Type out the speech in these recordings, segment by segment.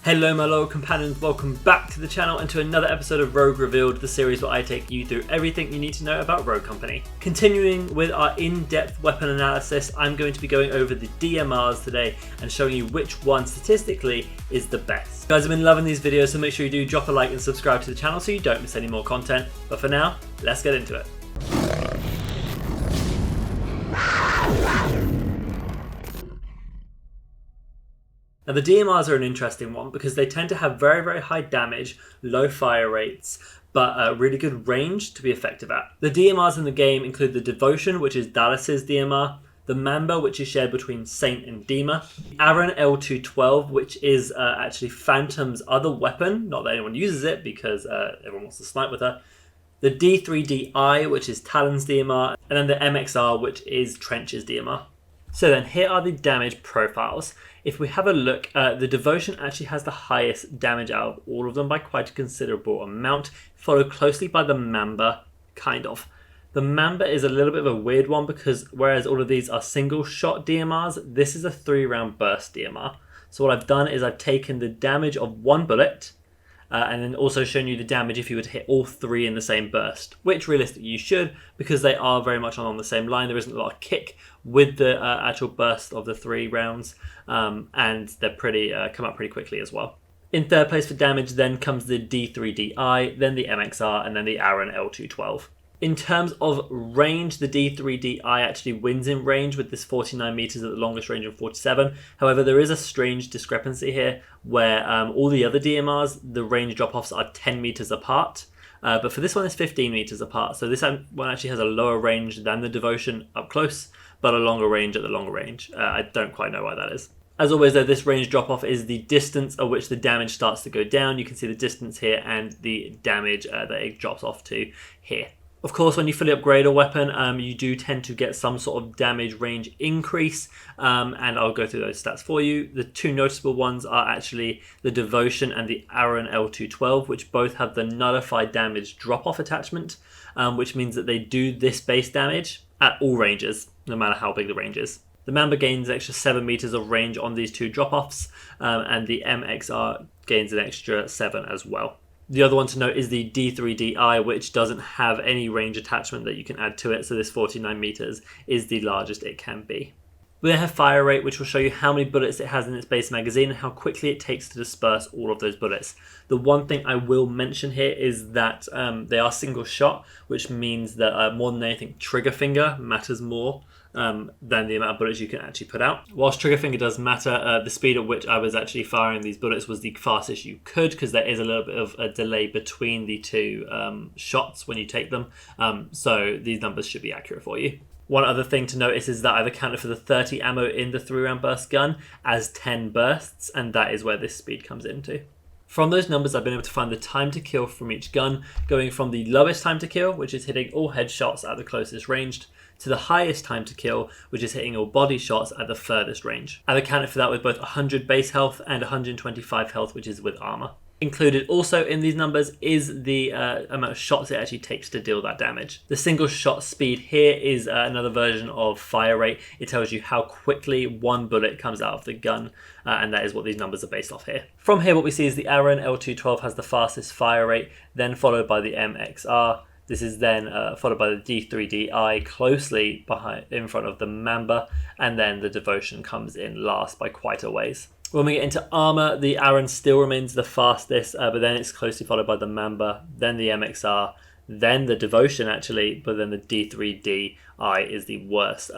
Hello my loyal companions, welcome back to the channel and to another episode of Rogue Revealed, the series where I take you through everything you need to know about Rogue Company. Continuing with our in-depth weapon analysis, I'm going to be going over the DMRs today and showing you which one statistically is the best. You guys have been loving these videos, so make sure you do drop a like and subscribe to the channel so you don't miss any more content. But for now, let's get into it. Now the DMRs are an interesting one because they tend to have very high damage, low fire rates, but really good range to be effective at. The DMRs in the game include the Devotion, which is Dallas's DMR, the Mamba, which is shared between Saint and Dima, Arren L2-12, which is actually Phantom's other weapon, not that anyone uses it because everyone wants to snipe with her, the D3DI, which is Talon's DMR, and then the MXR, which is Trench's DMR. So then here are the damage profiles. If we have a look, the Devotion actually has the highest damage out of all of them by quite a considerable amount, followed closely by the Mamba, kind of. The Mamba is a little bit of a weird one because whereas all of these are single shot DMRs, this is a 3-round burst DMR. So what I've done is I've taken the damage of one bullet and then also shown you the damage if you were to hit all 3 in the same burst, which realistically you should because they are very much on the same line. There isn't a lot of kick with the actual burst of the 3 rounds, and they're pretty come up pretty quickly as well. In third place for damage then comes the D3DI, then the MXR, and then the Arren L2-12. In terms of range, the D3DI actually wins in range with this 49 meters at the longest range of 47. However, there is a strange discrepancy here where all the other DMRs, the range drop-offs are 10 meters apart. But for this one, it's 15 meters apart. So this one actually has a lower range than the Devotion up close, but a longer range at the longer range. I don't quite know why that is. As always though, this range drop-off is the distance at which the damage starts to go down. You can see the distance here and the damage that it drops off to here. Of course, when you fully upgrade a weapon, you do tend to get some sort of damage range increase, and I'll go through those stats for you. The two noticeable ones are actually the Devotion and the Arren L2-12, which both have the nullified damage drop-off attachment, which means that they do this base damage at all ranges, no matter how big the range is. The Mamba gains an extra 7 meters of range on these two drop-offs, and the MXR gains an extra 7 as well. The other one to note is the D3DI, which doesn't have any range attachment that you can add to it, so this 49 meters is the largest it can be. We then have fire rate, which will show you how many bullets it has in its base magazine and how quickly it takes to disperse all of those bullets. The one thing I will mention here is that they are single shot, which means that more than anything, trigger finger matters more than the amount of bullets you can actually put out. Whilst trigger finger does matter, the speed at which I was actually firing these bullets was the fastest you could because there is a little bit of a delay between the two shots when you take them, so these numbers should be accurate for you. One other thing to notice is that I've accounted for the 30 ammo in the 3-round burst gun as 10 bursts, and that is where this speed comes into. From those numbers, I've been able to find the time to kill from each gun, going from the lowest time to kill, which is hitting all headshots at the closest range, to the highest time to kill, which is hitting all body shots at the furthest range. I've accounted for that with both 100 base health and 125 health, which is with armor. Included also in these numbers is the amount of shots it actually takes to deal that damage. The single shot speed here is another version of fire rate. It tells you how quickly one bullet comes out of the gun, and that is what these numbers are based off here. From here, what we see is the Arren L2-12 has the fastest fire rate, then followed by the MXR. This is then followed by the D3DI closely in front of the Mamba, and then the Devotion comes in last by quite a ways. When we get into armor, the Arren still remains the fastest, but then it's closely followed by the Mamba, then the MXR, then the Devotion actually, but then the D3DI is the worst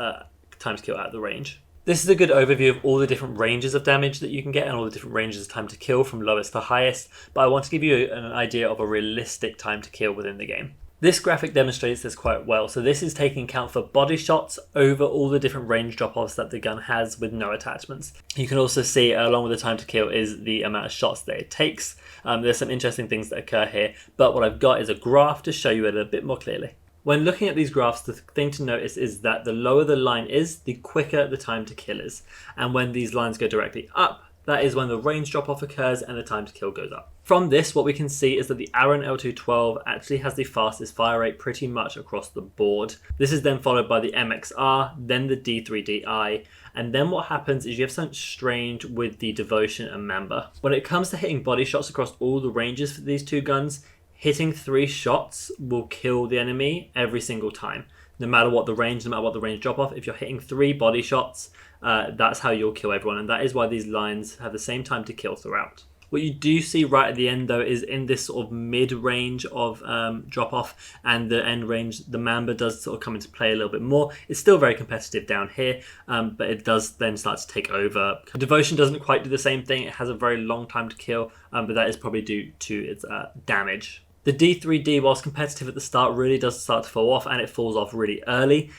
time to kill at the range. This is a good overview of all the different ranges of damage that you can get and all the different ranges of time to kill from lowest to highest, but I want to give you an idea of a realistic time to kill within the game. This graphic demonstrates this quite well. So this is taking account for body shots over all the different range drop-offs that the gun has with no attachments. You can also see, along with the time to kill, is the amount of shots that it takes. There's some interesting things that occur here, but what I've got is a graph to show you it a bit more clearly. When looking at these graphs, the thing to notice is that the lower the line is, the quicker the time to kill is. And when these lines go directly up, That is when the range drop off occurs and the time to kill goes up. From this, what we can see is that the Arren L2-12 actually has the fastest fire rate pretty much across the board. This is then followed by the MXR, then the D3DI, and then what happens is you have something strange with the Devotion and Mamba. When it comes to hitting body shots across all the ranges for these two guns, hitting 3 shots will kill the enemy every single time. No matter what the range, no matter what the range drop off, if you're hitting 3 body shots, that's how you'll kill everyone, and that is why these lines have the same time to kill throughout. What you do see right at the end though is in this sort of mid-range of drop-off and the end range, the Mamba does sort of come into play a little bit more. It's still very competitive down here, but it does then start to take over. Devotion doesn't quite do the same thing. It has a very long time to kill, but that is probably due to its damage. The D3D, whilst competitive at the start, really does start to fall off, and it falls off really early,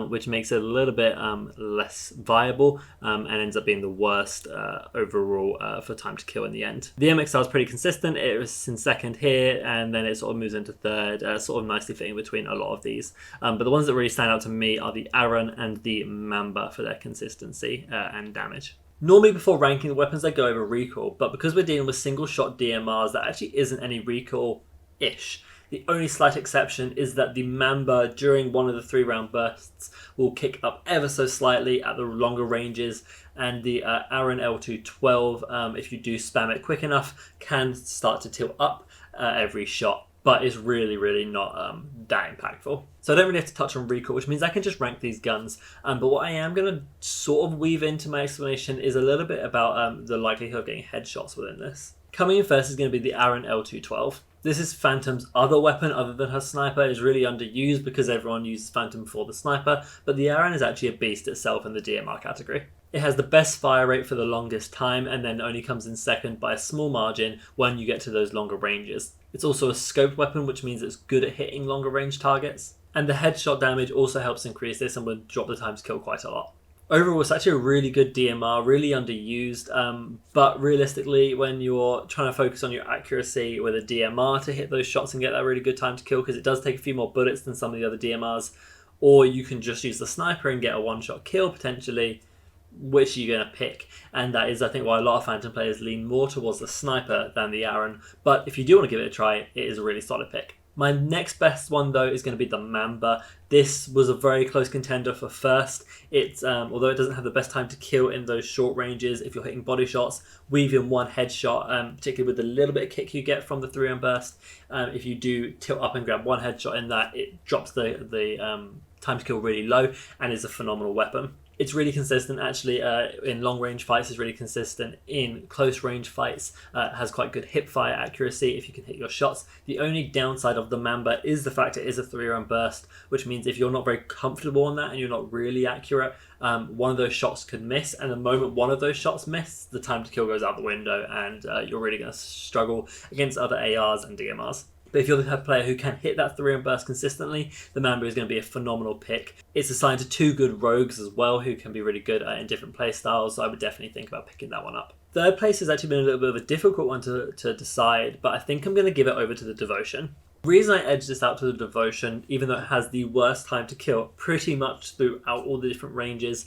which makes it a little bit less viable and ends up being the worst overall for time to kill in the end. The MXR is pretty consistent. It was in second here, and then it sort of moves into third, sort of nicely fitting between a lot of these. But the ones that really stand out to me are the Arren and the Mamba for their consistency and damage. Normally before ranking the weapons I go over recoil, but because we're dealing with single shot DMRs, there actually isn't any recoil-ish. The only slight exception is that the Mamba during one of the 3-round bursts will kick up ever so slightly at the longer ranges, and the Arren L2-12, if you do spam it quick enough, can start to tilt up every shot, but it's really not that impactful. So I don't really have to touch on recoil, which means I can just rank these guns, but what I am going to sort of weave into my explanation is a little bit about the likelihood of getting headshots within this. Coming in first is going to be the Arren L2-12. This is Phantom's other weapon other than her sniper. It's really underused because everyone uses Phantom for the sniper, but the Arren is actually a beast itself in the DMR category. It has the best fire rate for the longest time and then only comes in second by a small margin when you get to those longer ranges. It's also a scoped weapon, which means it's good at hitting longer range targets. And the headshot damage also helps increase this and will drop the time to kill quite a lot. Overall, it's actually a really good DMR, really underused, but realistically, when you're trying to focus on your accuracy with a DMR to hit those shots and get that really good time to kill, because it does take a few more bullets than some of the other DMRs, or you can just use the sniper and get a one-shot kill potentially, which you're going to pick. And that is, I think, why a lot of Phantom players lean more towards the sniper than the Arren, but if you do want to give it a try, it is a really solid pick. My next best one, though, is going to be the Mamba. This was a very close contender for first. It's although it doesn't have the best time to kill in those short ranges, if you're hitting body shots, weave in one headshot, particularly with the little bit of kick you get from the 3-round burst. If you do tilt up and grab one headshot in that, it drops the time to kill really low and is a phenomenal weapon. It's really consistent actually in long range fights, is really consistent in close range fights, has quite good hip fire accuracy if you can hit your shots. The only downside of the Mamba is the fact it is a 3-round burst, which means if you're not very comfortable on that and you're not really accurate, one of those shots could miss, and the moment one of those shots miss, the time to kill goes out the window and you're really going to struggle against other ARs and DMRs. But if you're the type of player who can hit that 3-round burst consistently, the Mamba is going to be a phenomenal pick. It's assigned to 2 good rogues as well, who can be really good in different play styles, so I would definitely think about picking that one up. Third place has actually been a little bit of a difficult one to decide, but I think I'm going to give it over to the Devotion. The reason I edged this out to the Devotion, even though it has the worst time to kill pretty much throughout all the different ranges,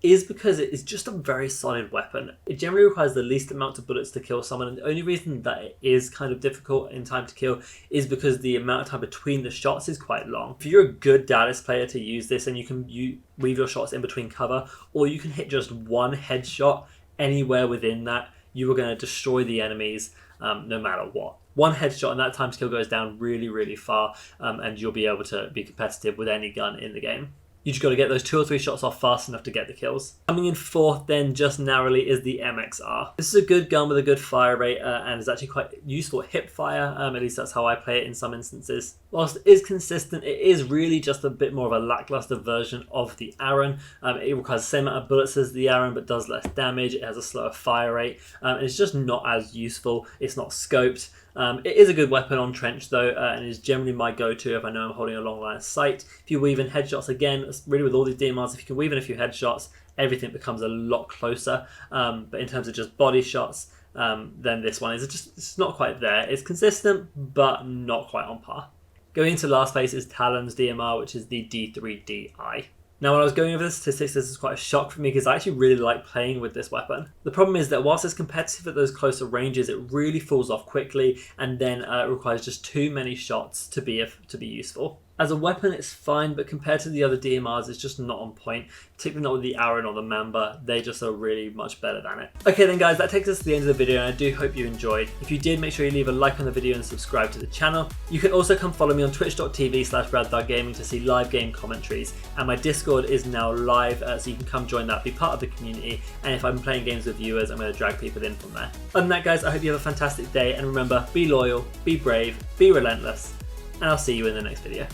is because it is just a very solid weapon. It generally requires the least amount of bullets to kill someone, and the only reason that it is kind of difficult in time to kill is because the amount of time between the shots is quite long. If you're a good Dallas player to use this, and you can weave your shots in between cover, or you can hit just one headshot anywhere within that, you are going to destroy the enemies no matter what. One headshot and that time to kill goes down really far, and you'll be able to be competitive with any gun in the game. You just got to get those 2 or 3 shots off fast enough to get the kills. Coming in fourth then, just narrowly, is the MXR. This is a good gun with a good fire rate and is actually quite useful at hip fire, at least that's how I play it in some instances. Whilst it is consistent, it is really just a bit more of a lackluster version of the Arren. It requires the same amount of bullets as the Arren but does less damage, it has a slower fire rate, and it's just not as useful, it's not scoped. It is a good weapon on trench though, and is generally my go-to if I know I'm holding a long line of sight. If you weave in headshots, again, really with all these DMRs, if you can weave in a few headshots, everything becomes a lot closer. But in terms of just body shots, then this one is just, it's not quite there. It's consistent, but not quite on par. Going into last place is Talon's DMR, which is the D3DI. Now, when I was going over the statistics, this is quite a shock for me because I actually really like playing with this weapon. The problem is that whilst it's competitive at those closer ranges, it really falls off quickly and then it requires just too many shots to be useful. As a weapon, it's fine, but compared to the other DMRs, it's just not on point, particularly not with the Arren or the Mamba. They just are really much better than it. Okay then guys, that takes us to the end of the video, and I do hope you enjoyed. If you did, make sure you leave a like on the video and subscribe to the channel. You can also come follow me on twitch.tv/RadTharGaming to see live game commentaries, and my Discord is now live, so you can come join that, be part of the community, and if I'm playing games with viewers, I'm going to drag people in from there. Other than that guys, I hope you have a fantastic day, and remember, be loyal, be brave, be relentless, and I'll see you in the next video.